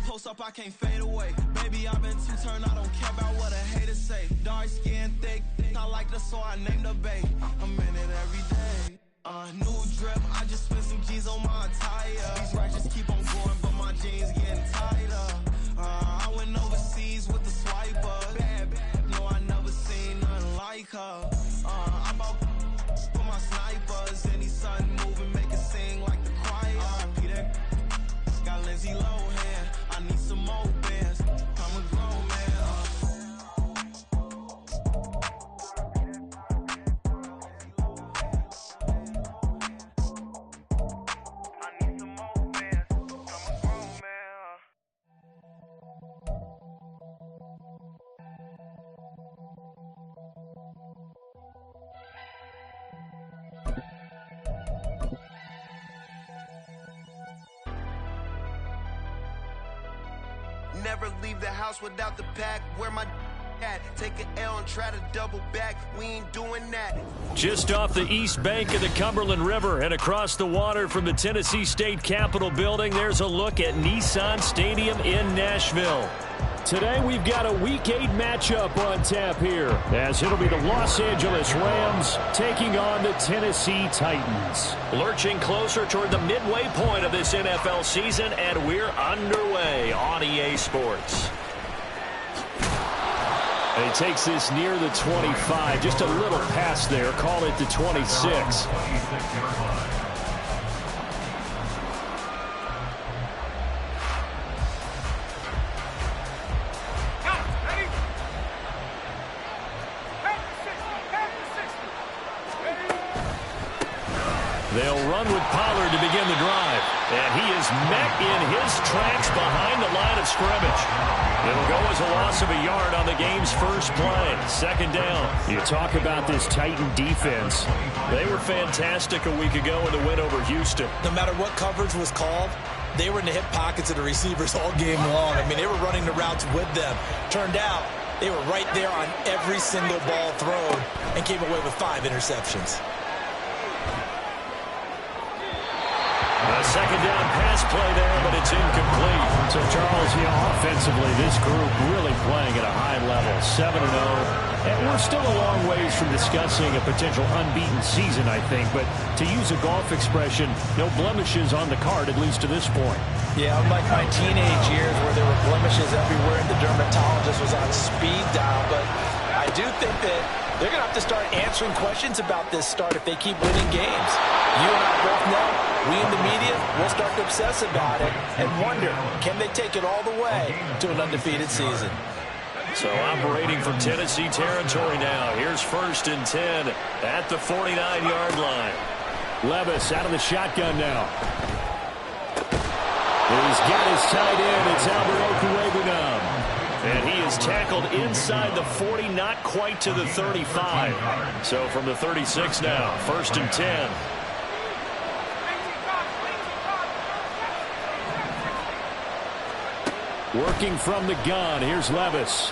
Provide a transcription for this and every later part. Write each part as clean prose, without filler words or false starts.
post up, I can't fade away. Baby, I've been too turned, I don't care about what a hater say. Dark skin, thick, I like the so I named the babe. I'm in it every day. New drip, I just spent some G's on my attire. These racks just keep on going, but my jeans getting tighter. I went overseas with the swiper. Bad, no, I never seen nothing like her. I'm about for my snipers. Any sudden moving, make it sing like the choir. Peter got Lindsay Lohan. I need some more bands. I'm a grown man. Never leave the house without the pack. Where my at? Take an L and try to double back. We ain't doing that. Just off the east bank of the Cumberland River and across the water from the Tennessee State Capitol building, there's a look at Nissan Stadium in Nashville. Today we've got a Week 8 matchup on tap here, as it'll be the Los Angeles Rams taking on the Tennessee Titans. Lurching closer toward the midway point of this NFL season, and we're underway on EA Sports. And he takes this near the 25, just a little pass there, call it the 26. They'll run with Pollard to begin the drive. And he is met in his tracks behind the line of scrimmage. It'll go as a loss of a yard on the game's first play. Second down. You talk about this Titan defense. They were fantastic a week ago in the win over Houston. No matter what coverage was called, they were in the hip pockets of the receivers all game long. I mean, they were running the routes with them. Turned out, they were right there on every single ball thrown and came away with 5 interceptions. A second down pass play there, but it's incomplete. So, Charles, offensively, this group really playing at a high level, 7-0. And we're still a long ways from discussing a potential unbeaten season, I think. But to use a golf expression, no blemishes on the card, at least to this point. Yeah, unlike my teenage years where there were blemishes everywhere and the dermatologist was on speed dial. But I do think that they're going to have to start answering questions about this start if they keep winning games. You and I both know, we in the media will start to obsess about it and wonder, can they take it all the way to an undefeated season? So operating from Tennessee territory now. Here's 1st and 10 at the 49-yard line. Levis out of the shotgun now. He's got his tight end. It's Albert Okwuegbunam. And he is tackled inside the 40, not quite to the 35. So from the 36 now, 1st and 10. Working from the gun, here's Levis.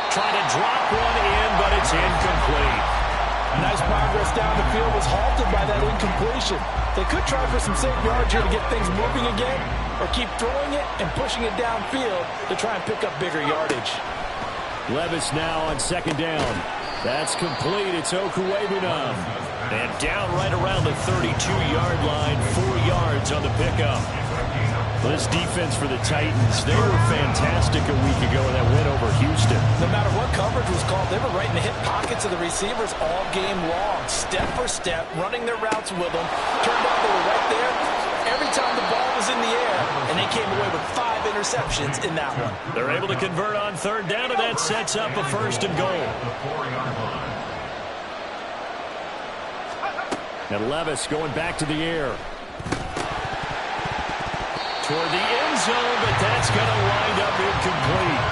Trying to drop one in, but it's incomplete. Nice progress down the field was halted by that incompletion. They could try for some safe yards here to get things moving again, or keep throwing it and pushing it downfield to try and pick up bigger yardage. Levis now on 2nd down. That's complete. It's Okwuegbunam. And down right around the 32-yard line, 4 yards on the pickup. This defense for the Titans, they were fantastic a week ago in that win over Houston. No matter what coverage was called, they were right in the hip pockets of the receivers all game long, step for step, running their routes with them. Turned out they were right there every time the ball was in the air, and they came away with 5 interceptions in that one. They're able to convert on 3rd down, and that sets up a 1st and goal. And Levis going back to the air. Toward the end zone, but that's going to wind up incomplete.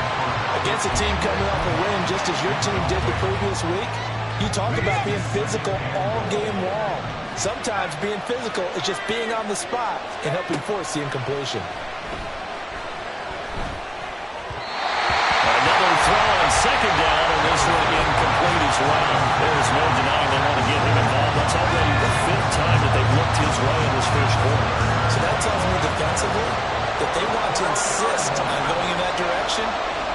Against a team coming off a win, just as your team did the previous week, you talk about being physical all game long. Sometimes being physical is just being on the spot and helping force the incompletion. Another throw on 2nd down, and this one incomplete as well. There's no denying they want to get him involved. That's already the 5th time that they've looked his way in this first quarter. So that tells me the to insist on going in that direction,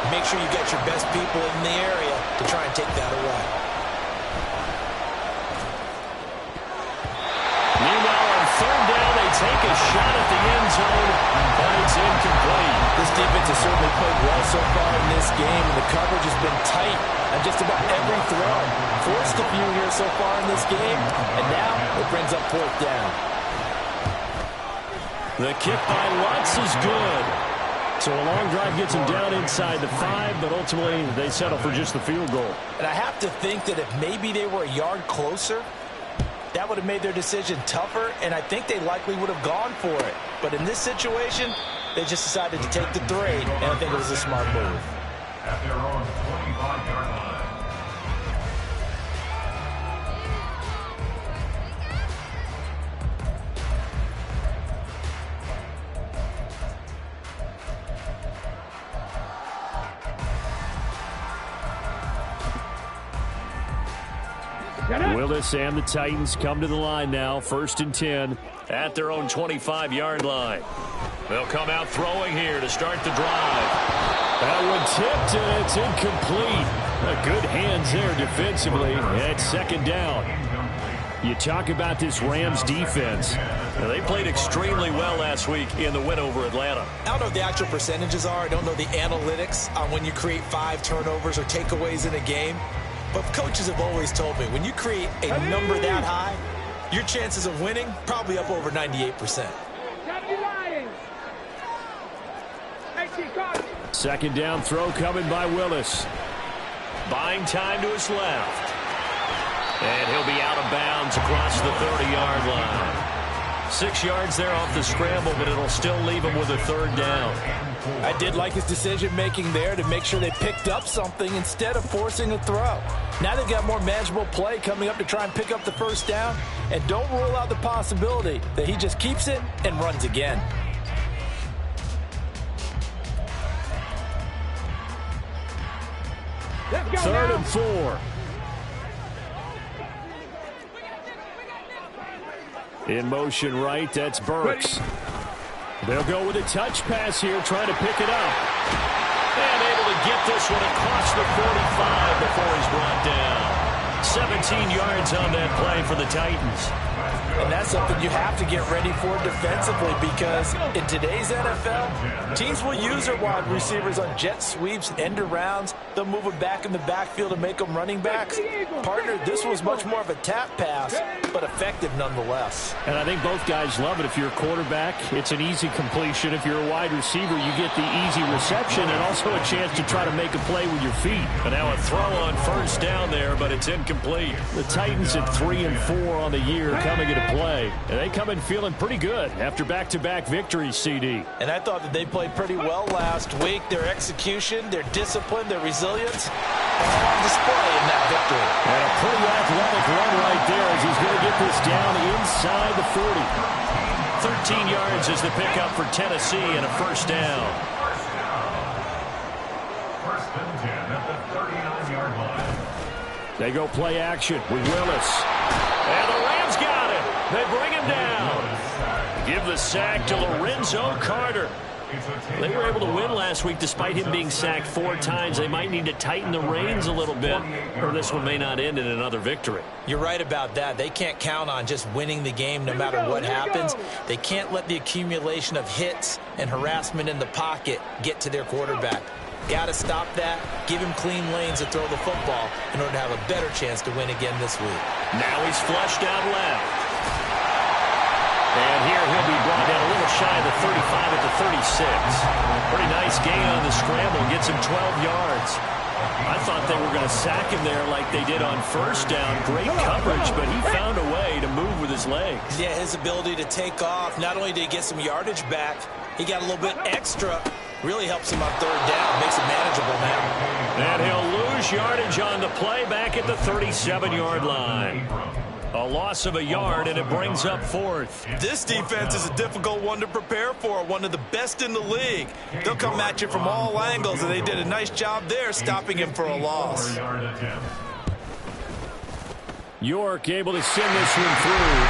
make sure you get your best people in the area to try and take that away. Meanwhile, on third down, they take a shot at the end zone, but it's incomplete. This defense has certainly played well so far in this game, and the coverage has been tight on just about every throw. Forced a few here so far in this game, and now it brings up fourth down. The kick by Lutz is good. So a long drive gets him down inside the 5, but ultimately they settle for just the field goal. And I have to think that if maybe they were a yard closer, that would have made their decision tougher, and I think they likely would have gone for it. But in this situation, they just decided to take the 3, and I think it was a smart move. At their own 25-yard line. Willis and the Titans come to the line now, 1st and 10 at their own 25-yard line. They'll come out throwing here to start the drive. That one tipped, and it's incomplete. Good hands there defensively. It's 2nd down. You talk about this Rams defense. Now, they played extremely well last week in the win over Atlanta. I don't know what the actual percentages are. I don't know the analytics on when you create 5 turnovers or takeaways in a game. But coaches have always told me, when you create a number that high, your chances of winning probably up over 98%. 2nd down throw coming by Willis. Buying time to his left. And he'll be out of bounds across the 30-yard line. 6 yards there off the scramble, but it'll still leave him with a 3rd down. I did like his decision-making there to make sure they picked up something instead of forcing a throw. Now they've got more manageable play coming up to try and pick up the 1st down, and don't rule out the possibility that he just keeps it and runs again. Let's go 3rd and 4. In motion right, that's Burks. They'll go with a touch pass here, trying to pick it up. And able to get this one across the 45 before he's brought down. 17 yards on that play for the Titans. And that's something you have to get ready for defensively, because in today's NFL, teams will use their wide receivers on jet sweeps, end arounds. They'll move them back in the backfield and make them running backs. Partner, this was much more of a tap pass, but effective nonetheless. And I think both guys love it. If you're a quarterback, it's an easy completion. If you're a wide receiver, you get the easy reception and also a chance to try to make a play with your feet. And now a throw on 1st down there, but it's incomplete. The Titans at 3 and 4 on the year coming into play. And they come in feeling pretty good after back-to-back victories, CD. And I thought that they played pretty well last week. Their execution, their discipline, their resilience, all on display in that victory. And a pretty athletic run right there as he's going to get this down inside the 40. 13 yards is the pickup for Tennessee and a 1st down. 1st and 10 at the 39-yard line. They go play action with Willis. And the Rams got it. They bring him down. Give the sack to Lorenzo Carter. They were able to win last week despite him being sacked 4 times. They might need to tighten the reins a little bit, or this one may not end in another victory. You're right about that. They can't count on just winning the game no matter what happens. They can't let the accumulation of hits and harassment in the pocket get to their quarterback. Got to stop that, give him clean lanes to throw the football in order to have a better chance to win again this week. Now he's flushed out left. And here he'll be brought down a little shy of the 35 at the 36. Pretty nice gain on the scramble. Gets him 12 yards. I thought they were going to sack him there like they did on 1st down. Great coverage, but he found a way to move with his legs. Yeah, his ability to take off. Not only did he get some yardage back, he got a little bit extra. Really helps him on 3rd down. Makes it manageable now. And he'll lose yardage on the play back at the 37-yard line. A loss of a yard, and it brings up 4th. This defense is a difficult one to prepare for, one of the best in the league. They'll come at you from all angles, and they did a nice job there stopping him for a loss. York able to send this one through.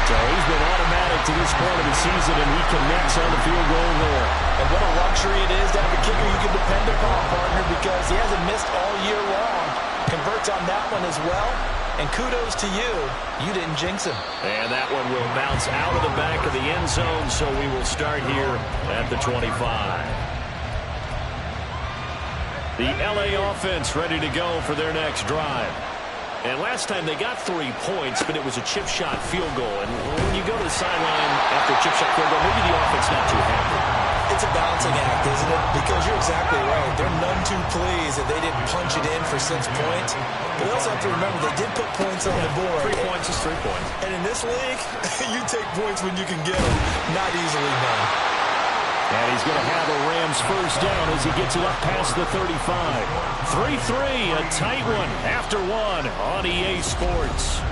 So he's been automatically point to this point of the season, and he connects on the field goal there. And what a luxury it is to have a kicker you can depend upon, partner, because he hasn't missed all year long. Converts on that one as well. And kudos to you. You didn't jinx him. And that one will bounce out of the back of the end zone, so we will start here at the 25. The LA offense ready to go for their next drive. And last time they got 3 points, but it was a chip shot field goal. And when you go to the sideline after a chip shot field goal, maybe the offense not too happy. It's a balancing act, isn't it? Because you're exactly right. They're none too pleased that they didn't punch it in for 6 points. But they also have to remember they did put points on the board. 3 points is 3 points. And in this league, you take points when you can get them. Not easily done. And he's going to have a Rams first down as he gets it up past the 35. 3-3, a tight one after one on EA Sports.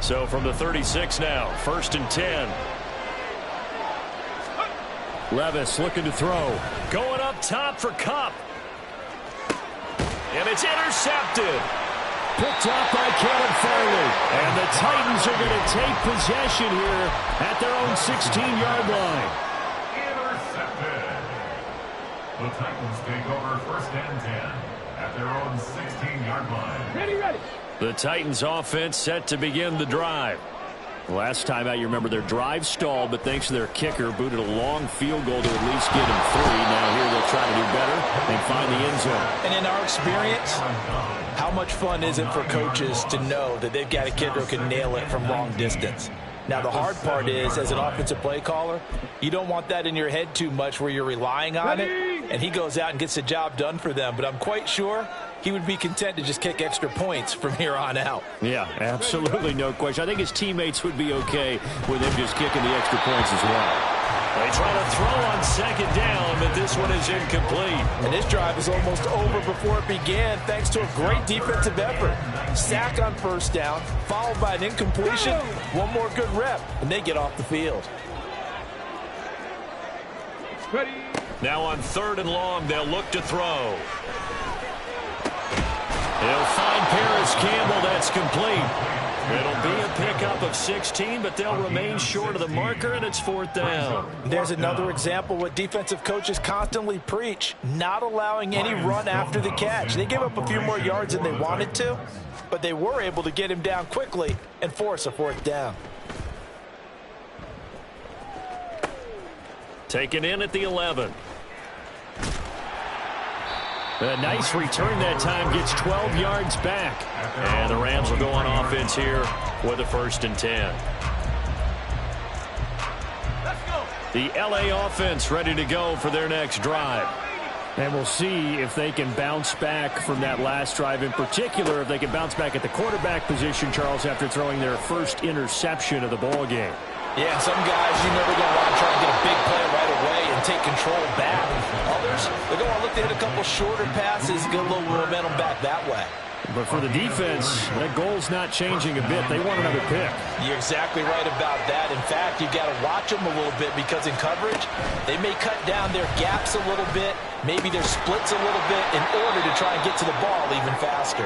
So from the 36 now, 1st and 10. Levis looking to throw. Going up top for Kupp. And it's intercepted. Picked up by Caleb Farley. And the Titans are going to take possession here at their own 16-yard line. Intercepted. The Titans take over 1st and 10 at their own 16-yard line. Ready. The Titans offense set to begin the drive. Last time out, you remember their drive stalled, but thanks to their kicker, booted a long field goal to at least get him 3. Now here they'll try to do better and find the end zone. And in our experience, how much fun is it for coaches to know that they've got a kicker who can nail it from long distance? Now, the hard part is, as an offensive play caller, you don't want that in your head too much where you're relying on it, and he goes out and gets the job done for them. But I'm quite sure he would be content to just kick extra points from here on out. Yeah, absolutely no question. I think his teammates would be okay with him just kicking the extra points as well. They try to throw on 2nd down, but this one is incomplete. And this drive is almost over before it began thanks to a great defensive effort. Sack on 1st down, followed by an incompletion. One more good rep, and they get off the field. Now on 3rd and long, they'll look to throw. He'll find Paris Campbell. That's complete. It'll be a pickup of 16, but they'll remain short of the marker, and it's 4th down. There's another example what defensive coaches constantly preach, not allowing any run after the catch. They gave up a few more yards than they wanted to, but they were able to get him down quickly and force a 4th down. Taken in at the 11. A nice return that time, gets 12 yards back. And the Rams will go on offense here with a 1st and 10. The LA offense ready to go for their next drive. And we'll see if they can bounce back from that last drive. In particular, if they can bounce back at the quarterback position, Charles, after throwing their first interception of the ball game. Yeah, and some guys, you know, they're going to want to try and get a big play right away and take control back. Others, they're going to look to hit a couple shorter passes, get a little momentum back that way. But for the defense, that goal's not changing a bit. They want another pick. You're exactly right about that. In fact, you've got to watch them a little bit because in coverage, they may cut down their gaps a little bit, maybe their splits a little bit in order to try and get to the ball even faster.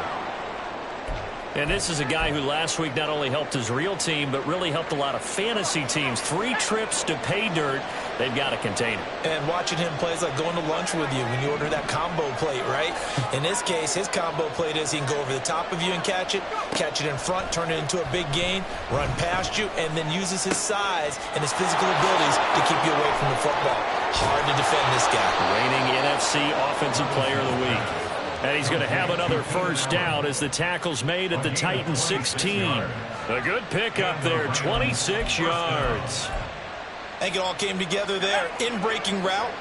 And this is a guy who last week not only helped his real team, but really helped a lot of fantasy teams. 3 trips to pay dirt. They've got to contain him. And watching him play is like going to lunch with you when you order that combo plate, right? In this case, his combo plate is he can go over the top of you and catch it in front, turn it into a big gain, run past you, and then uses his size and his physical abilities to keep you away from the football. Hard to defend this guy. Reigning NFC Offensive Player of the Week. And he's going to have another 1st down as the tackle's made at the Titans 16. A good pickup there, 26 yards. I think it all came together there. In-breaking route,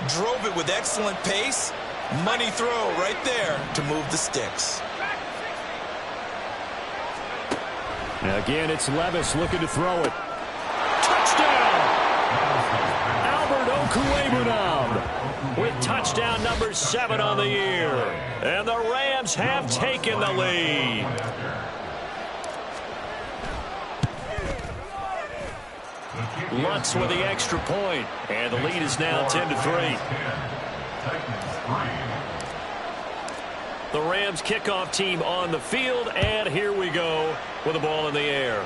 drove it with excellent pace. Money throw right there to move the sticks. Again, it's Levis looking to throw it. Touchdown! Albert Okwuegbunam with touchdown number 7 on the year. And the Rams have taken the lead. Lutz with the extra point. And the lead is now 10-3. The Rams kickoff team on the field, and here we go with the ball in the air.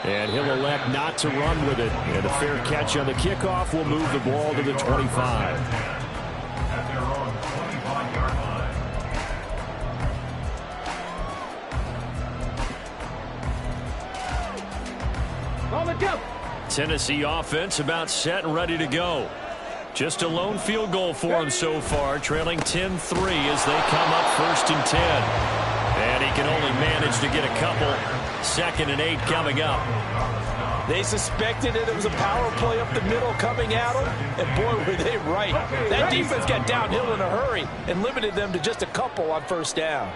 And he'll elect not to run with it. And a fair catch on the kickoff will move the ball to the 25. At their own 25-yard line. Tennessee offense about set and ready to go. Just a lone field goal for him so far, trailing 10-3 as they come up 1st and 10. And he can only manage to get a couple. 2nd and 8 coming up. They suspected it was a power play up the middle coming at them, and boy, were they right. That defense got downhill in a hurry and limited them to just a couple on 1st down.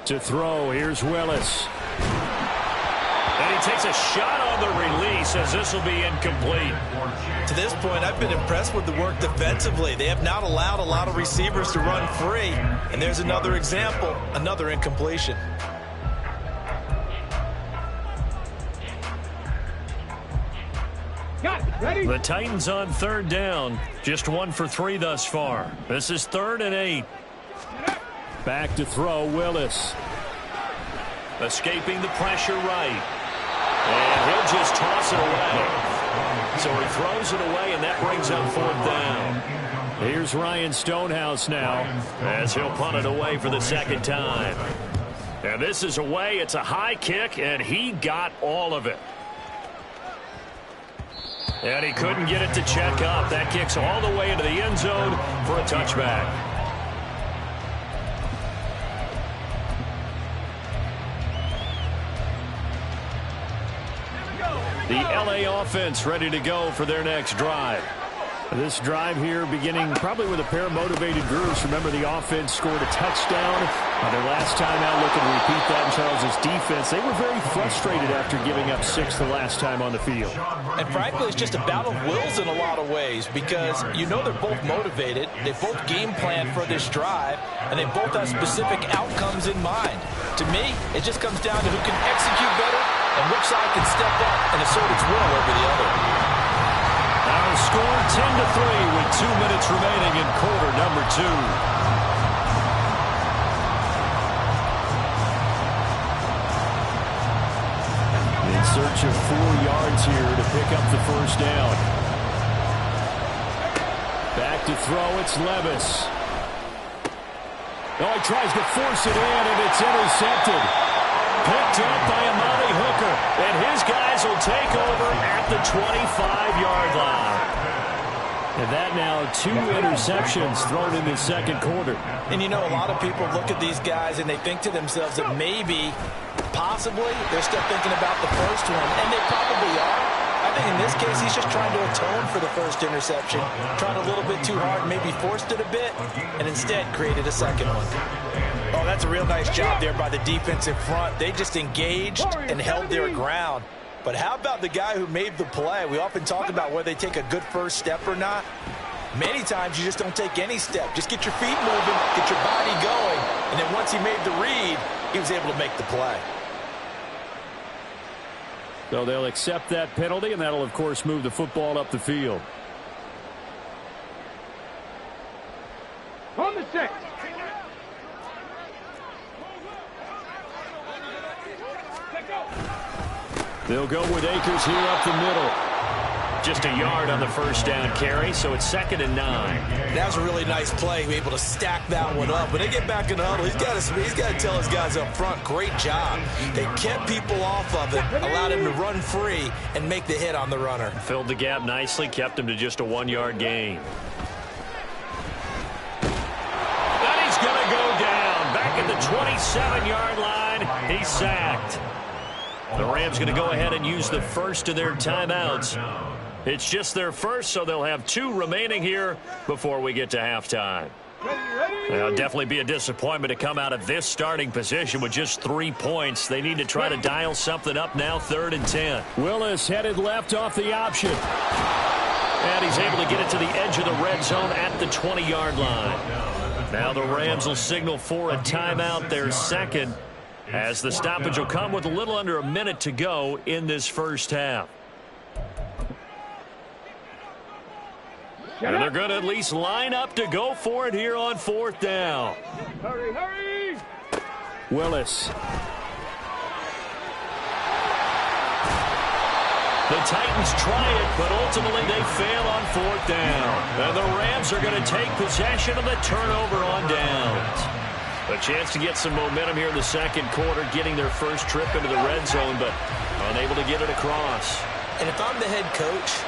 To throw, here's Willis. And he takes a shot on the release as this will be incomplete. To this point, I've been impressed with the work defensively. They have not allowed a lot of receivers to run free. And there's another example, another incompletion. The Titans on 3rd down. Just 1 for 3 thus far. This is 3rd and 8. Back to throw, Willis. Escaping the pressure right. And he'll just toss it away. So he throws it away, and that brings up 4th down. Here's Ryan Stonehouse now, as he'll punt it away for the 2nd time. And this is away. It's a high kick, and he got all of it. And he couldn't get it to check up. That kicks all the way into the end zone for a touchback. The LA offense ready to go for their next drive. This drive here beginning probably with a pair of motivated groups. Remember, the offense scored a touchdown on their last time out. Looking to repeat that in Charles's defense. They were very frustrated after giving up 6 the last time on the field. And frankly, it's just a battle of wills in a lot of ways, because you know they're both motivated. They both game plan for this drive, and they both have specific outcomes in mind. To me, it just comes down to who can execute better and which side can step up and assert its will over the other. Our score 10-3 with 2 minutes remaining in quarter number 2. In search of 4 yards here to pick up the 1st down. Back to throw, it's Levis. Oh, he tries to force it in, and it's intercepted. Picked up by Amani Hooker, and his guys will take over at the 25-yard line. And that now 2 interceptions thrown in the 2nd quarter. And you know, a lot of people look at these guys and they think to themselves that maybe, possibly, they're still thinking about the first one, and they probably are. I think in this case, he's just trying to atone for the first interception, tried a little bit too hard, maybe forced it a bit, and instead created a 2nd one. Oh, that's a real nice job there by the defense in front. They just engaged and held their ground. But how about the guy who made the play? We often talk about whether they take a good first step or not. Many times you just don't take any step. Just get your feet moving, get your body going, and then once he made the read, he was able to make the play. So they'll accept that penalty, and that'll, of course, move the football up the field. On the 6. They'll go with Akers here up the middle. Just a yard on the 1st down carry, so it's 2nd and 9. That was a really nice play, able to stack that one up. When they get back in the huddle, he's got to tell his guys up front, great job. They kept people off of it, allowed him to run free and make the hit on the runner. Filled the gap nicely, kept him to just a 1-yard gain. And he's going to go down. Back at the 27-yard line, he's sacked. The Rams going to go ahead and use the first of their timeouts. It's just their first, so they'll have 2 remaining here before we get to halftime. It'll definitely be a disappointment to come out of this starting position with just 3 points. They need to try to dial something up now, 3rd and 10. Willis headed left off the option. And he's able to get it to the edge of the red zone at the 20-yard line. Now the Rams will signal for a timeout, their 2nd. as the stoppage will come with a little under a minute to go in this first half. And they're going to at least line up to go for it here on fourth down. Hurry, hurry! Willis. The Titans try it, but ultimately they fail on fourth down. And the Rams are going to take possession of the turnover on downs. A chance to get some momentum here in the second quarter, getting their first trip into the red zone, but unable to get it across. And if I'm the head coach,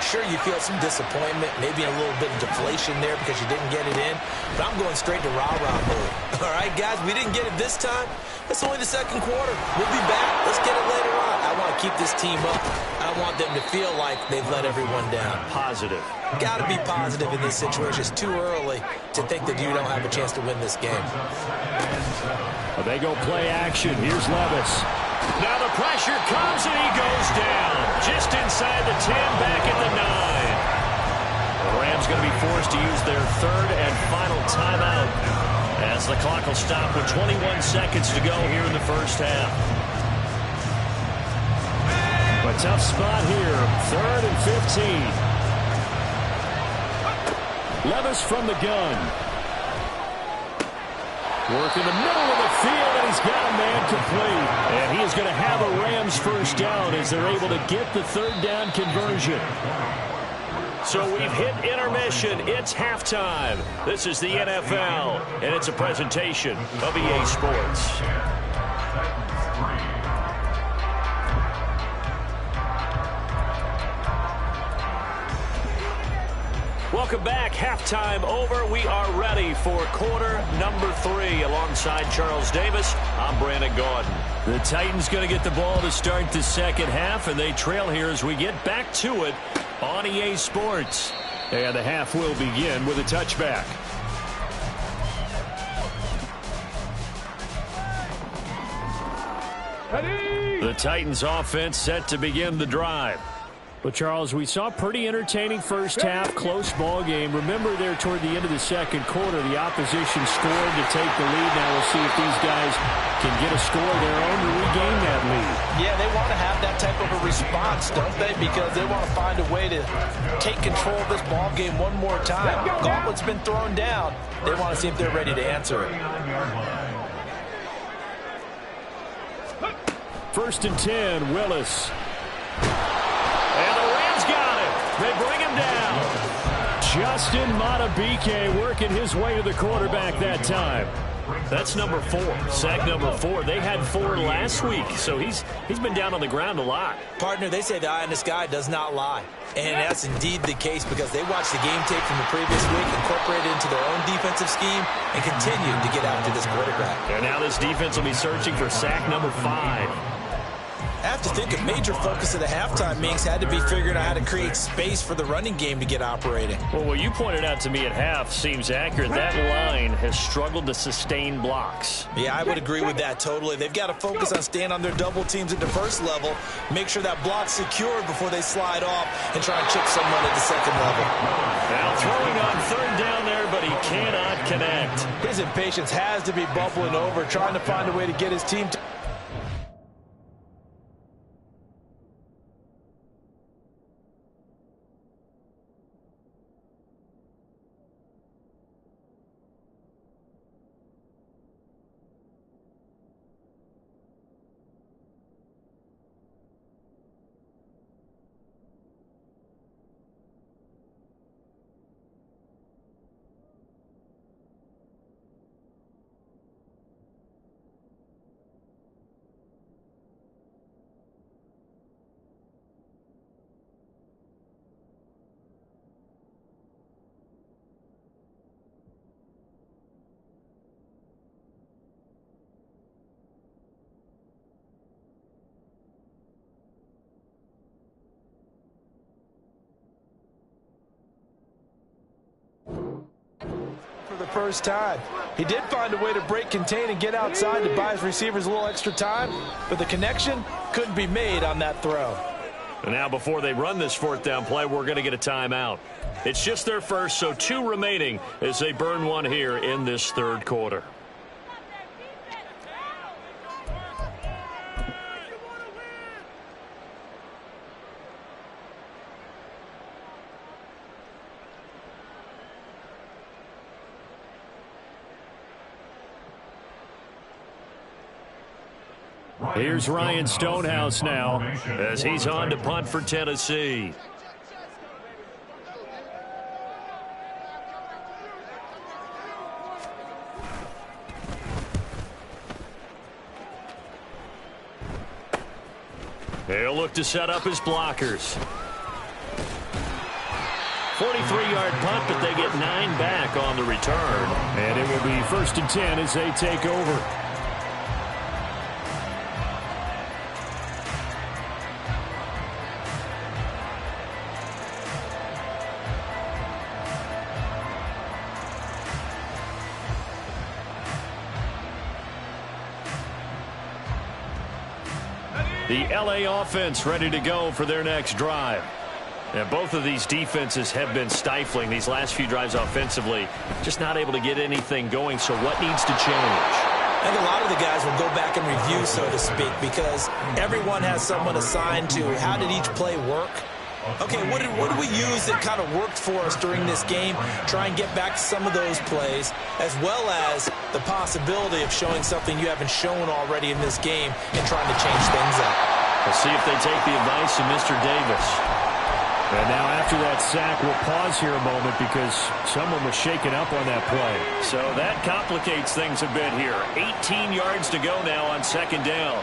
sure, you feel some disappointment, maybe a little bit of deflation there because you didn't get it in, but I'm going straight to rah-rah mode. All right, guys, we didn't get it this time. It's only the second quarter. We'll be back. Let's get it later on. I want to keep this team up. I want them to feel like they've let everyone down. Positive. Got to be positive in this situation. It's too early to think that you don't have a chance to win this game. Well, they go play action. Here's Levis. Now the pressure comes and he goes down. Just inside the 10, back at the 9. The Rams going to be forced to use their third and final timeout as the clock will stop with 21 seconds to go here in the first half. A tough spot here. 3rd and 15. Levis from the gun. Work in the middle of the field, and he's got a man complete. And he is going to have a Rams first down as they're able to get the third down conversion. So we've hit intermission. It's halftime. This is the NFL, and it's a presentation of EA Sports. Welcome back. Halftime over. We are ready for quarter number 3. Alongside Charles Davis, I'm Brandon Gaudin. The Titans going to get the ball to start the second half, and they trail here as we get back to it on EA Sports. And the half will begin with a touchback. The Titans offense set to begin the drive. But, Charles, we saw a pretty entertaining first half, close ball game. Remember there toward the end of the second quarter, the opposition scored to take the lead. Now we'll see if these guys can get a score of their own to regain that lead. Yeah, they want to have that type of a response, don't they? Because they want to find a way to take control of this ball game one more time. Gauntlet's been thrown down. They want to see if they're ready to answer it. 1st and 10, Willis. And the Rams got him. They bring him down. Justin Madubuike working his way to the quarterback that time. That's number 4. Sack number 4. They had 4 last week, so he's been down on the ground a lot. Partner, they say the eye in the sky does not lie. And that's indeed the case because they watched the game tape from the previous week, incorporated it into their own defensive scheme, and continued to get after this quarterback. And now this defense will be searching for sack number 5. I have to think a major focus of the halftime meetings had to be figuring out how to create space for the running game to get operating. Well, what you pointed out to me at half seems accurate. That line has struggled to sustain blocks. Yeah, I would agree with that totally. They've got to focus on staying on their double teams at the first level, make sure that block's secured before they slide off and try and chip someone at the second level. Now throwing on 3rd down there, but he cannot connect. His impatience has to be bubbling over, trying to find a way to get his team to... the first time. He did find a way to break, contain, and get outside to buy his receivers a little extra time, but the connection couldn't be made on that throw. And now before they run this 4th down play, we're going to get a timeout. It's just their first, so 2 remaining as they burn one here in this 3rd quarter. Here's Ryan Stonehouse now as he's on to punt for Tennessee. He'll look to set up his blockers. 43-yard punt, but they get 9 back on the return. And it will be 1st and 10 as they take over. The LA offense ready to go for their next drive. And both of these defenses have been stifling these last few drives offensively. Just not able to get anything going, so what needs to change? I think a lot of the guys will go back and review, so to speak, because everyone has someone assigned to how did each play work. Okay, what did we use that kind of worked for us during this game? Try and get back to some of those plays, as well as the possibility of showing something you haven't shown already in this game and trying to change things up. We'll see if they take the advice of Mr. Davis. And now after that sack, we'll pause here a moment because someone was shaken up on that play. So that complicates things a bit here. 18 yards to go now on 2nd down.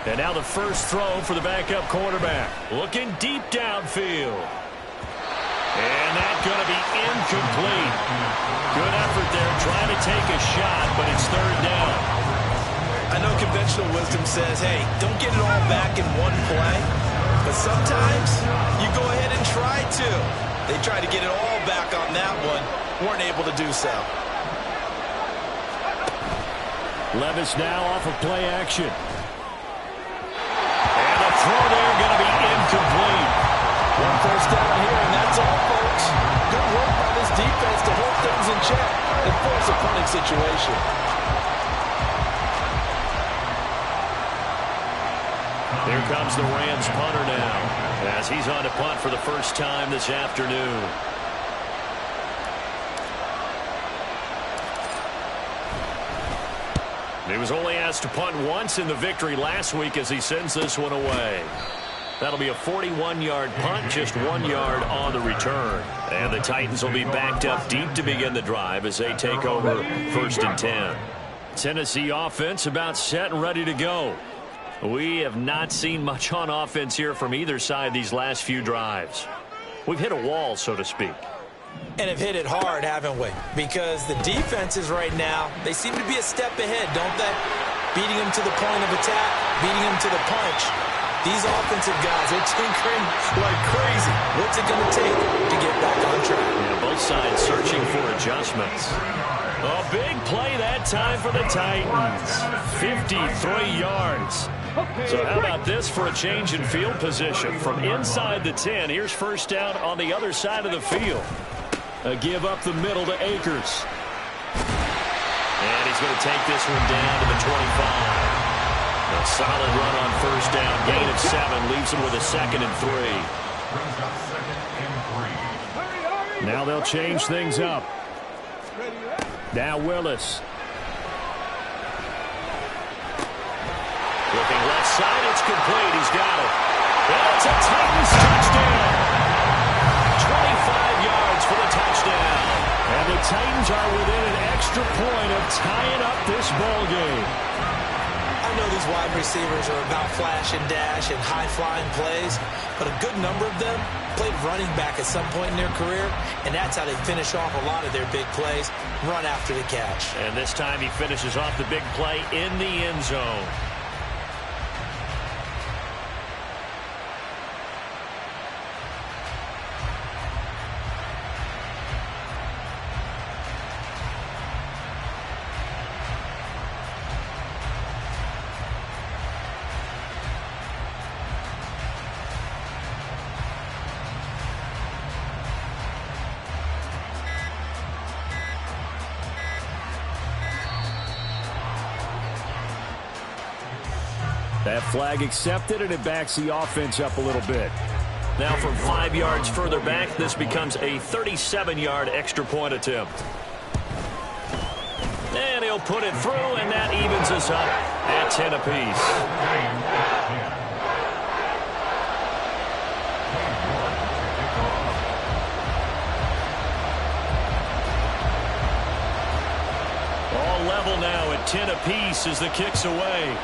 And now the first throw for the backup quarterback. Looking deep downfield. And that's going to be incomplete. Good effort there trying to take a shot, but it's 3rd down. I know conventional wisdom says, hey, don't get it all back in one play. But sometimes you go ahead and try to. They tried to get it all back on that one. Weren't able to do so. Levis now off of play action. And the throw there going to be incomplete. 1 first down here, and that's all, folks. Good work by this defense to hold things in check and force a punting situation. Here comes the Rams punter now as he's on to punt for the first time this afternoon. He was only asked to punt once in the victory last week as he sends this one away. That'll be a 41-yard punt, just 1 yard on the return. And the Titans will be backed up deep to begin the drive as they take over 1st and 10. Tennessee offense about set and ready to go. We have not seen much on offense here from either side these last few drives. We've hit a wall, so to speak. And have hit it hard, haven't we? Because the defenses right now, they seem to be a step ahead, don't they? Beating them to the point of attack, beating them to the punch. These offensive guys, they're tinkering like crazy. What's it going to take to get back on track? Yeah, both sides searching for adjustments. A big play that time for the Titans. 53 yards. So how about this for a change in field position? From inside the 10, here's 1st down on the other side of the field. A give up the middle to Akers. And he's going to take this one down to the 25. A solid run on 1st down. Gain of 7 leaves him with a 2nd and 3. Now they'll change things up. Now Willis. Looking left side, it's complete. He's got it. And it's a Titans touchdown. 25 yards for the touchdown. And the Titans are within an extra point of tying up this ball game. I know these wide receivers are about flash and dash and high-flying plays, but a good number of them played running back at some point in their career, and that's how they finish off a lot of their big plays, run after the catch. And this time he finishes off the big play in the end zone. That flag accepted, and it backs the offense up a little bit. Now from 5 yards further back, this becomes a 37-yard extra point attempt. And they'll put it through, and that evens us up at 10 apiece. All level now at 10 apiece as the kick's away.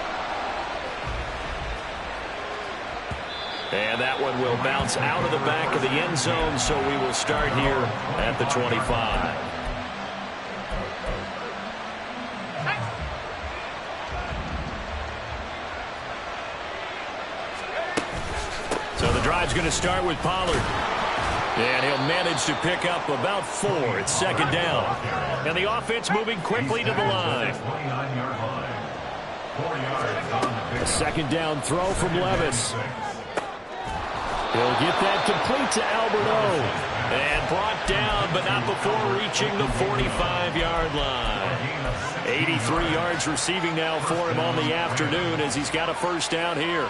And that one will bounce out of the back of the end zone, so we will start here at the 25. So the drive's going to start with Pollard. And he'll manage to pick up about 4. It's second down. And the offense moving quickly to the line. A second down throw from Levis. He'll get that complete to Alberto. And brought down, but not before reaching the 45-yard line. 83 yards receiving now for him on the afternoon as he's got a first down here.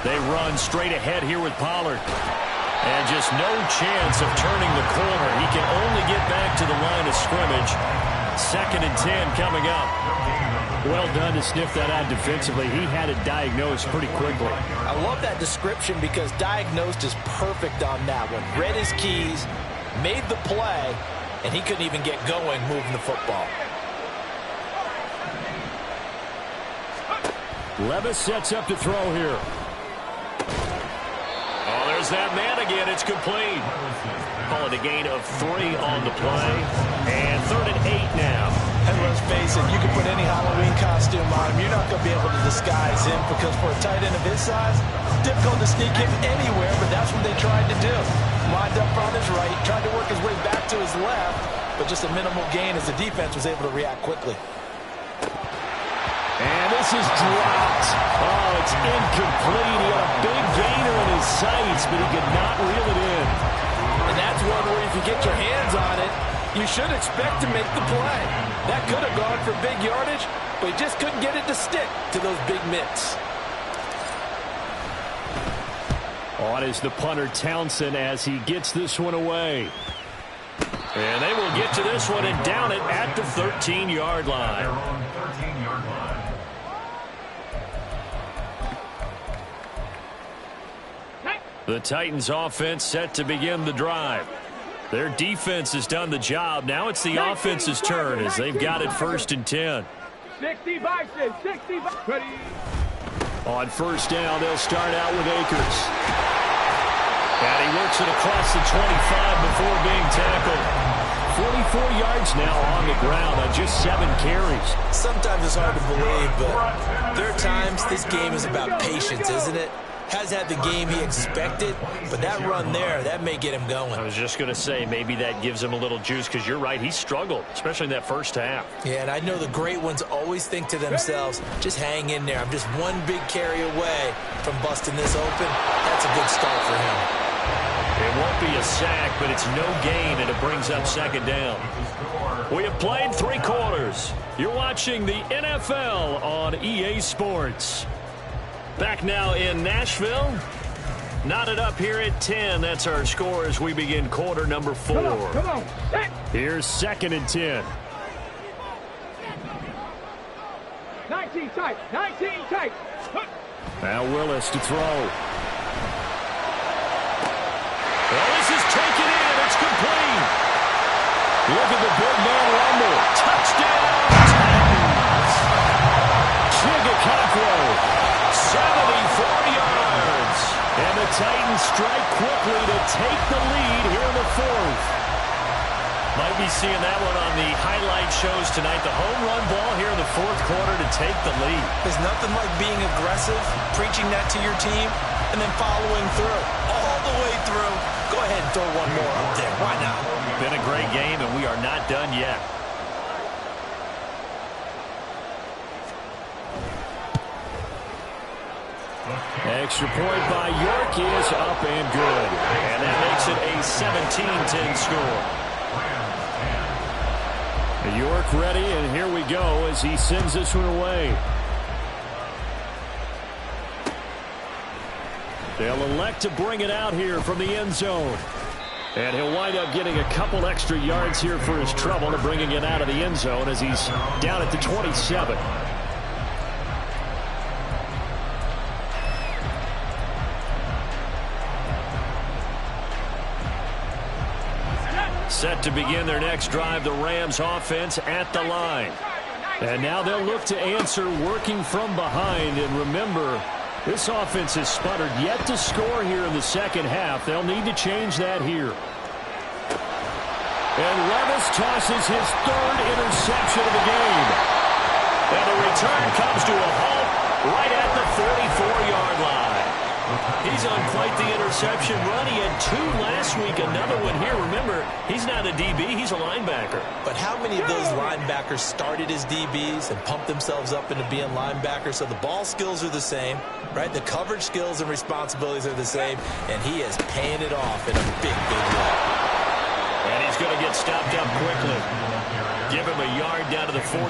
They run straight ahead here with Pollard. And just no chance of turning the corner. He can only get back to the line of scrimmage. Second and 10 coming up. Well done to sniff that out defensively. He had it diagnosed pretty quickly. I love that description because diagnosed is perfect on that one. Read his keys, made the play, and he couldn't even get going moving the football. Levis sets up to throw here. Oh, there's that man again. It's complete. Call it a gain of 3 on the play. And 3rd and 8 now. And let's face it, you can put any Halloween costume on him. You're not going to be able to disguise him because for a tight end of his size, difficult to sneak him anywhere, but that's what they tried to do. Lined up on his right, tried to work his way back to his left, but just a minimal gain as the defense was able to react quickly. And this is dropped. Oh, it's incomplete. He had a big gainer in his sights, but he could not reel it in. And that's one where if you get your hands on it, you should expect to make the play. That could have gone for big yardage, but he just couldn't get it to stick to those big mitts. On is the punter Townsend as he gets this one away. And they will get to this one and down it at the 13-yard line. The Titans offense set to begin the drive. Their defense has done the job. Now it's the offense's turn as they've got it 1st and 10. 60 Bison, 60 Bison. On first down, they'll start out with Akers. And he works it across the 25 before being tackled. 44 yards now on the ground on just 7 carries. Sometimes it's hard to believe, but there are times this game is about patience, isn't it? Has had the game he expected, but that run there, that may get him going. I was just going to say, maybe that gives him a little juice, because you're right, he struggled, especially in that first half. Yeah, and I know the great ones always think to themselves, just hang in there. I'm just one big carry away from busting this open. That's a good start for him. It won't be a sack, but it's no gain, and it brings up second down. We have played 3 quarters. You're watching the NFL on EA Sports. Back now in Nashville. Knotted up here at 10. That's our score as we begin quarter number 4. Come on. Here's 2nd and 10. 19 tight. 19 tight. Now Willis to throw. Well, this is taken in. It's complete. Look at the big man rumble. Touchdown, Titans. Chigakakwo. 74 yards. And the Titans strike quickly to take the lead here in the 4th. Might be seeing that one on the highlight shows tonight. The home run ball here in the 4th quarter to take the lead. There's nothing like being aggressive, preaching that to your team, and then following through. All the way through. Go ahead and throw one more up there. Why not? Been a great game, and we are not done yet. Extra point by York is up and good. And that makes it a 17-10 score. York ready, and here we go as he sends this one away. They'll elect to bring it out here from the end zone. And he'll wind up getting a couple extra yards here for his trouble to bringing it out of the end zone as he's down at the 27. Set to begin their next drive, the Rams offense at the line. And now they'll look to answer working from behind. And remember, this offense has sputtered yet to score here in the second half. They'll need to change that here. And Levis tosses his third interception of the game. And the return comes to a halt right at the 44-yard line. He's on quite the interception run. He had 2 last week, another one here. Remember, he's not a DB, he's a linebacker. But how many of those linebackers started as DBs and pumped themselves up into being linebackers? So the ball skills are the same, right? The coverage skills and responsibilities are the same, and he is paying it off in a big, big way. And he's going to get stopped up quickly. Give him a yard down to the 43.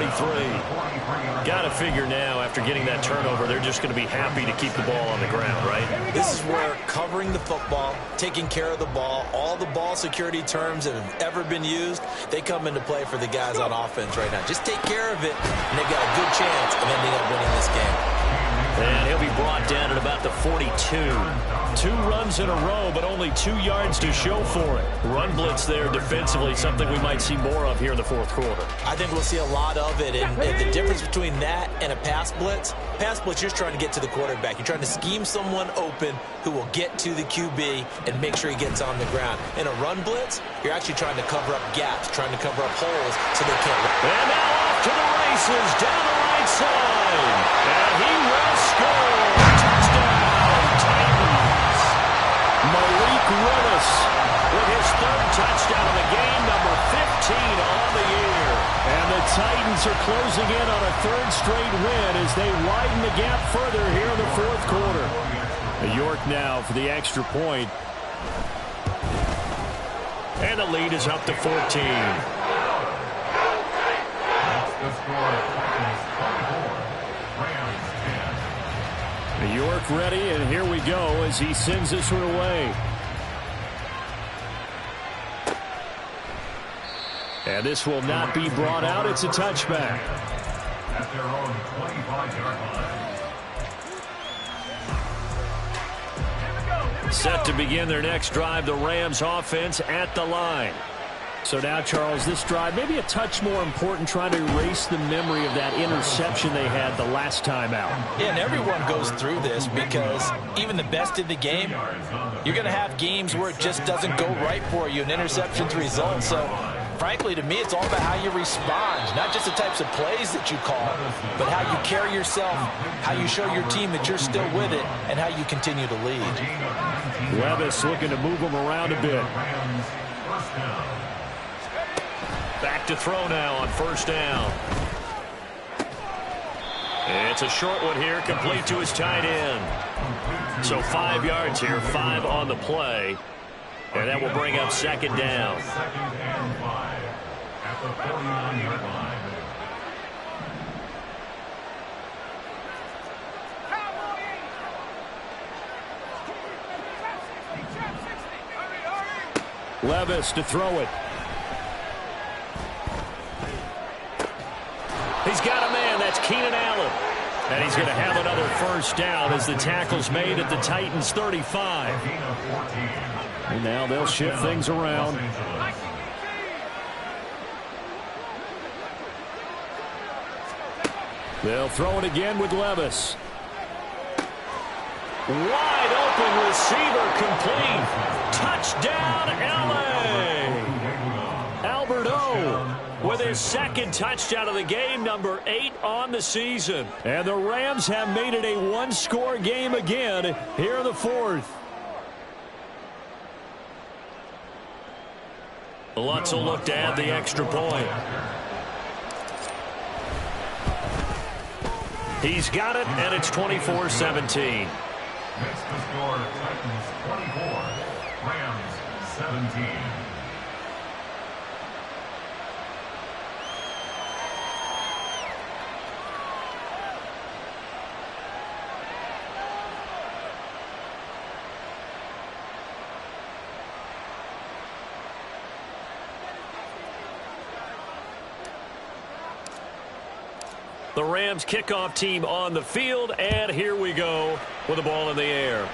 Got to figure now, after getting that turnover, they're just going to be happy to keep the ball on the ground, right? This is where covering the football, taking care of the ball, all the ball security terms that have ever been used, they come into play for the guys on offense right now. Just take care of it, and they've got a good chance of ending up winning this game. And he'll be brought down at about the 42. 2 runs in a row, but only 2 yards to show for it. Run blitz there defensively, something we might see more of here in the fourth quarter. I think we'll see a lot of it. And the difference between that and a pass blitz, you're just trying to get to the quarterback. You're trying to scheme someone open who will get to the QB and make sure he gets on the ground. In a run blitz, you're actually trying to cover up gaps, trying to cover up holes so they can't run. And now off to the races, down the right side. And he will score. Touchdown, Titans. Malik Willis with his 3rd touchdown of the game, number 15 on the year. And the Titans are closing in on a 3rd straight win as they widen the gap further here in the 4th quarter. York now for the extra point. And the lead is up to 14. York ready, and here we go as he sends this one away. And this will not be brought out. It's a touchback. At their own 25-yard line. Set to begin their next drive, the Rams offense at the line. So now, Charles, this drive maybe a touch more important, trying to erase the memory of that interception they had the last time out. Yeah, and everyone goes through this because even the best in the game, you're going to have games where it just doesn't go right for you, and interceptions result. So, frankly, to me, it's all about how you respond, not just the types of plays that you call, but how you carry yourself, how you show your team that you're still with it, and how you continue to lead. Levis looking to move him around a bit. Back to throw now on 1st down. It's a short one here, complete to his tight end. So 5 yards here, 5 on the play. And that will bring up 2nd down. 2nd and 5 at the 49-yard line. Levis to throw it. He's got a man. That's Keenan Allen. And he's going to have another 1st down as the tackle's made at the Titans' 35. And now they'll shift things around. They'll throw it again with Levis. Wide open receiver, complete. Touchdown, L.A. Albert O with his 2nd touchdown of the game, number 8 on the season. And the Rams have made it a 1-score game again here in the 4th. Lutz will look to add the extra point. He's got it, and it's 24-17. Next to score, Titans 24, Rams 17. The Rams kickoff team on the field, and here we go with the ball in the air.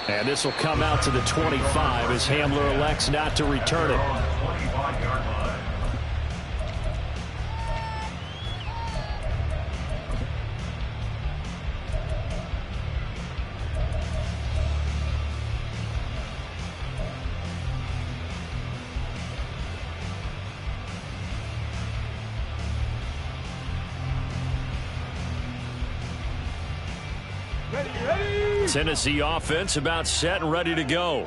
And this will come out to the 25 as Hamler elects not to return it. 25-yard line. Tennessee offense about set and ready to go.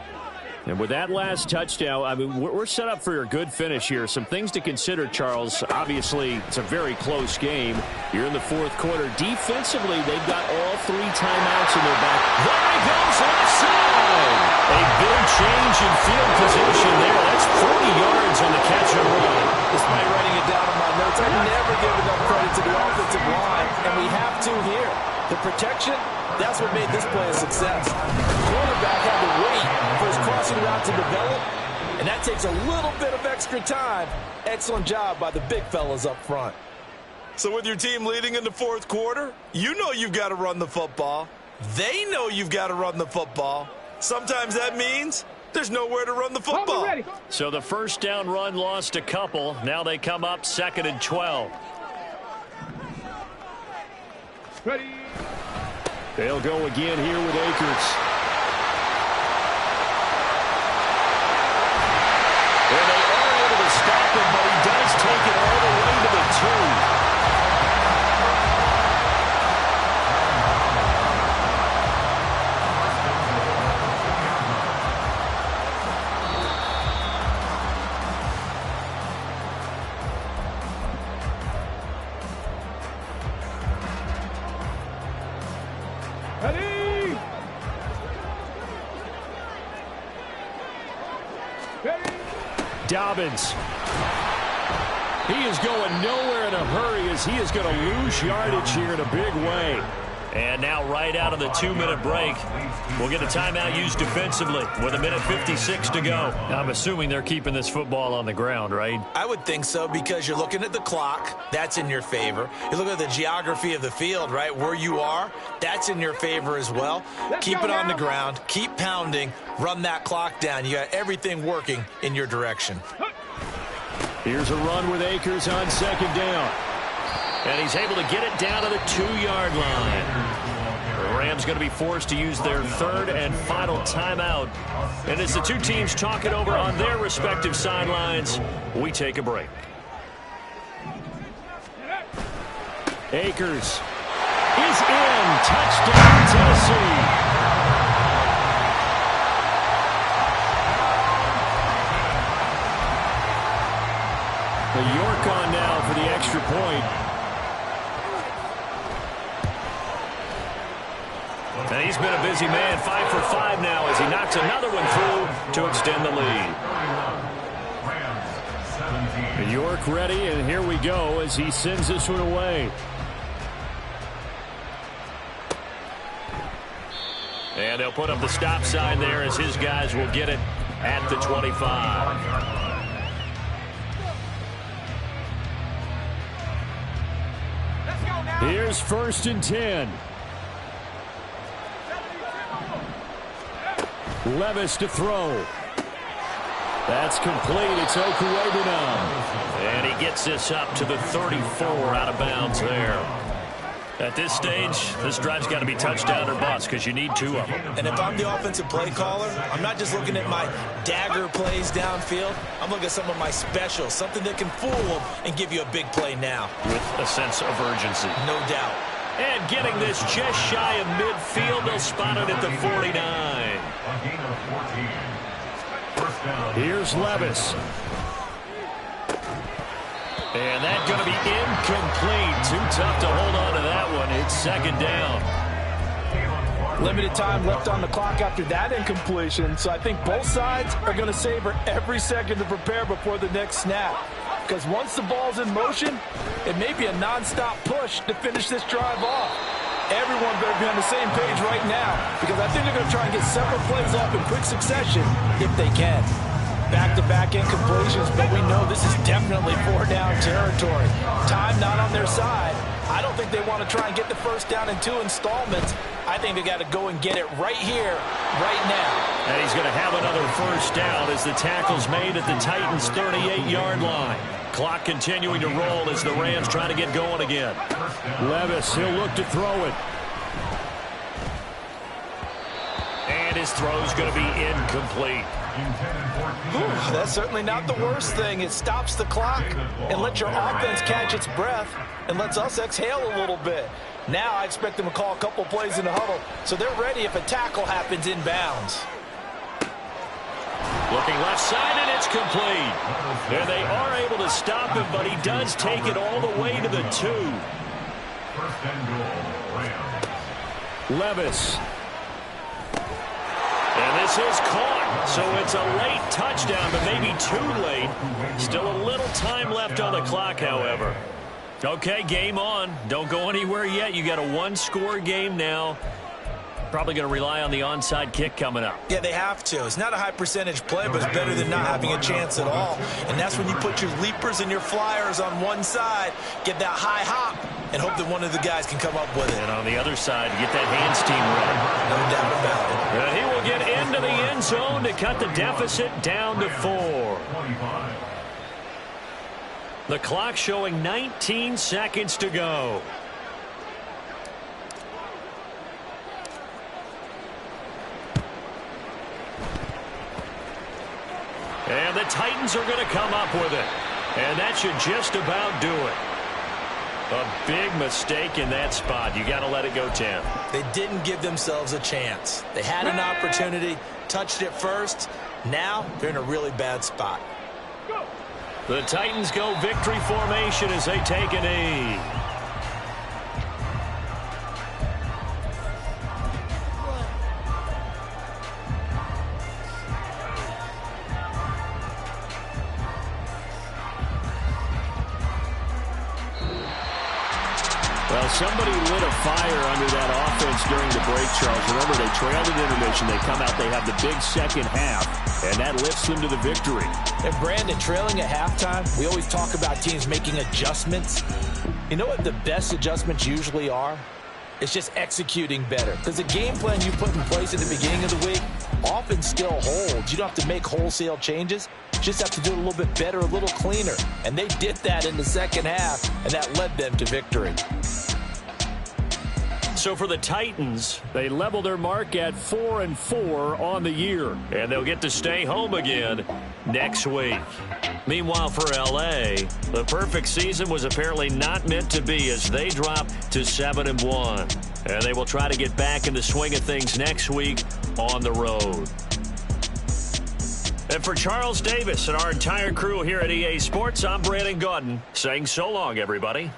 And with that last touchdown, I mean, we're set up for a good finish here. Some things to consider, Charles. Obviously, it's a very close game. You're in the fourth quarter. Defensively, they've got all 3 timeouts in their back. There he goes left side. A big change in field position there. That's 40 yards on the catch and run. Despite writing it down in my notes, I never give enough credit to the offensive line, and we have to here. The protection, that's what made this play a success. The quarterback had to wait for his crossing route to develop, and that takes a little bit of extra time. Excellent job by the big fellas up front. So with your team leading in the fourth quarter, you know you've got to run the football. They know you've got to run the football. Sometimes that means there's nowhere to run the football. So the first down run lost a couple. Now they come up 2nd and 12. Ready. They'll go again here with Akers. And they are able to stop him, but he does take it all the way to the 2. Ready. Ready. Dobbins. He is going nowhere in a hurry as he is going to lose yardage here in a big way. And now right out of the 2-minute break, we'll get a timeout used defensively with 1:56 to go. I'm assuming they're keeping this football on the ground, right? I would think so because you're looking at the clock. That's in your favor. You look at the geography of the field, right, where you are. That's in your favor as well. Keep it on the ground. Keep pounding. Run that clock down. You got everything working in your direction. Here's a run with Akers on 2nd down. And he's able to get it down to the 2-yard line. The Rams going to be forced to use their 3rd and final timeout. And as the two teams talk it over on their respective sidelines, we take a break. Akers is in. Touchdown, Tennessee. York on now for the extra point. And he's been a busy man, 5 for 5 now as he knocks another one through to extend the lead. York ready, and here we go as he sends this one away. And they'll put up the stop sign there as his guys will get it at the 25. Here's 1st and 10. Levis to throw. That's complete. It's Okuwebunam. And he gets this up to the 34 out of bounds there. At this stage, this drive's got to be touchdown or bust because you need 2 of them. And if I'm the offensive play caller, I'm not just looking at my dagger plays downfield. I'm looking at some of my specials, something that can fool them and give you a big play now. With a sense of urgency. No doubt. And getting this just shy of midfield, they'll spot it at the 49. A gain of 14. First down. Here's Levis. And that's going to be incomplete. Too tough to hold on to that one. It's 2nd down. Limited time left on the clock after that incompletion, so I think both sides are going to savor every second to prepare before the next snap. Because once the ball's in motion, it may be a nonstop push to finish this drive off. Everyone better be on the same page right now, because I think they're going to try and get several plays off in quick succession if they can. Back-to-back incompletions, but we know this is definitely 4-down territory. Time not on their side. I don't think they want to try and get the first down in 2 installments. I think they got to go and get it right here, right now. And he's going to have another first down as the tackle's made at the Titans' 38-yard line. Clock continuing to roll as the Rams try to get going again. Levis, he'll look to throw it. And his throw's going to be incomplete. That's certainly not the worst thing. It stops the clock and lets your offense catch its breath and lets us exhale a little bit. Now I expect them to call a couple plays in the huddle so they're ready if a tackle happens inbounds. Looking left side, and it's complete. And they are able to stop him, but he does take it all the way to the 2. First and goal, Rams. Levis. And this is caught, so it's a late touchdown, but maybe too late. Still a little time left on the clock, however. Okay, game on. Don't go anywhere yet. You got a 1-score game now. Probably going to rely on the onside kick coming up. Yeah, they have to. It's not a high percentage play, but it's better than not having a chance at all. And that's when you put your leapers and your flyers on one side, get that high hop, and hope that one of the guys can come up with it. And on the other side, get that hands team ready. No doubt about it. And he will get into the end zone to cut the deficit down to 4. The clock showing 19 seconds to go. And the Titans are going to come up with it. And that should just about do it. A big mistake in that spot. You got to let it go 10. They didn't give themselves a chance. They had an opportunity, touched it first. Now they're in a really bad spot. The Titans go victory formation as they take a knee. Well, somebody lit a fire under that offense during the break, Charles. Remember, they trailed at intermission. They come out, they have the big second half, and that lifts them to the victory. And Brandon, trailing at halftime, we always talk about teams making adjustments. You know what the best adjustments usually are? It's just executing better. Because the game plan you put in place at the beginning of the week often still holds. You don't have to make wholesale changes. You just have to do it a little bit better, a little cleaner. And they did that in the second half, and that led them to victory. So for the Titans, they level their mark at 4-4 on the year. And they'll get to stay home again next week. Meanwhile, for L.A., the perfect season was apparently not meant to be as they drop to 7-1. And they will try to get back in the swing of things next week on the road. And for Charles Davis and our entire crew here at EA Sports, I'm Brandon Gaudin saying so long, everybody.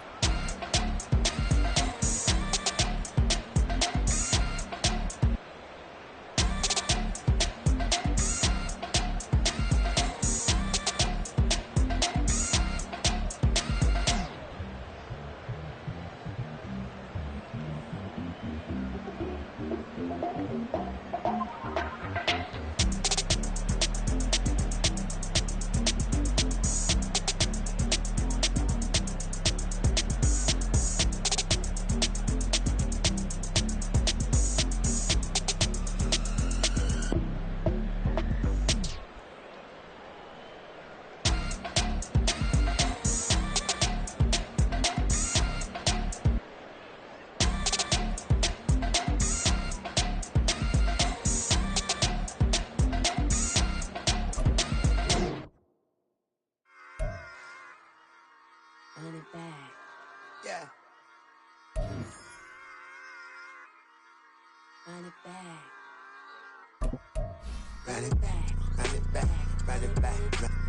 Yeah. Run it back. Run it back, run it back, run it back,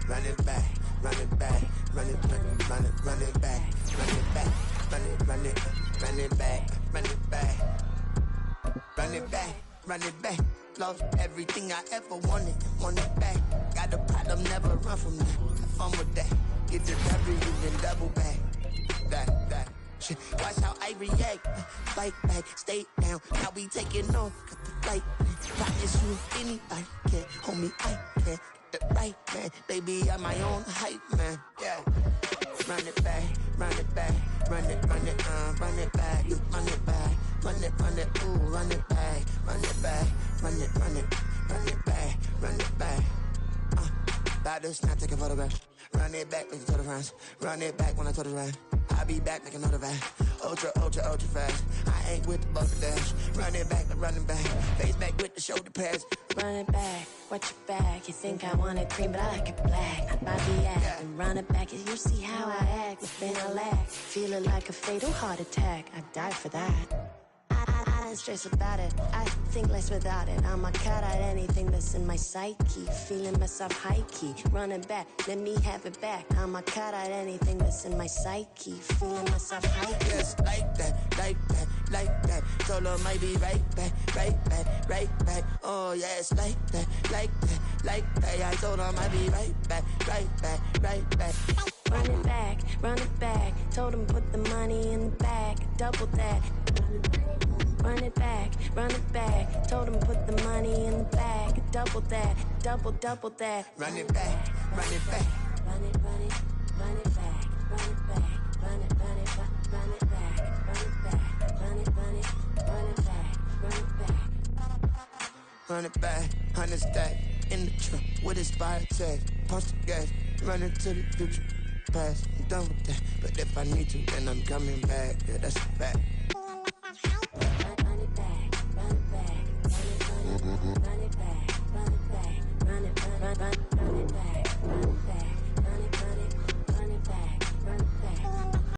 run it back, run it back, run it back, run it back, run it back, run it back, run it back, run it back, run it back. Lost everything I ever wanted, want it back. Got a problem, never run from that. Fun with that. Get the W, then double back. That. Shit. Watch how I react. Fight back, stay down. Now we taking off. Cut the flight. If I issue anybody can't hold me, I can't. the right man. Baby, I'm my own hype man. Yeah. Run it back, run it back, run it back, run it back, run it back, ooh, run it back, run it back, run it back, run it back. About to snap, take a photograph. Run it back, make it to the friends. Run it back when I told it right. I'll be back, make another back. Ultra, ultra, ultra fast. I ain't with the buffer dash. Run it back, run it back. Face back with the shoulder pads. Run it back, watch your back. You think I want it cream, but I like it black. Bobby act and run it back. You see how I act, it's been a lack. Feeling like a fatal heart attack. I'd die for that. I don't stress about it, I think less without it. I'ma cut out anything that's in my psyche. Feeling myself high-key, running back, let me have it back. I'ma cut out anything that's in my psyche. Feeling myself high-key. Yes, like that, like that, like that. Told her might be right back, right back, right back. Oh yes, like that, like that, like that. I told her might be right back, right back, right back. Run it back, run it back. Told him put the money in the bag, double that. Run it back, run it back. Told him put the money in the bag, double that, double that. Run it back, run it back. Run it, run it, run it back, run it back, run it, run it, run it back, run it back, run it, run it, run it back, run it back. Run it back, 100 stack in the trunk with his fire tag. Punch the gas, run into the future. Past, I'm done with that. But if I need to, then I'm coming back. Yeah, that's a fact.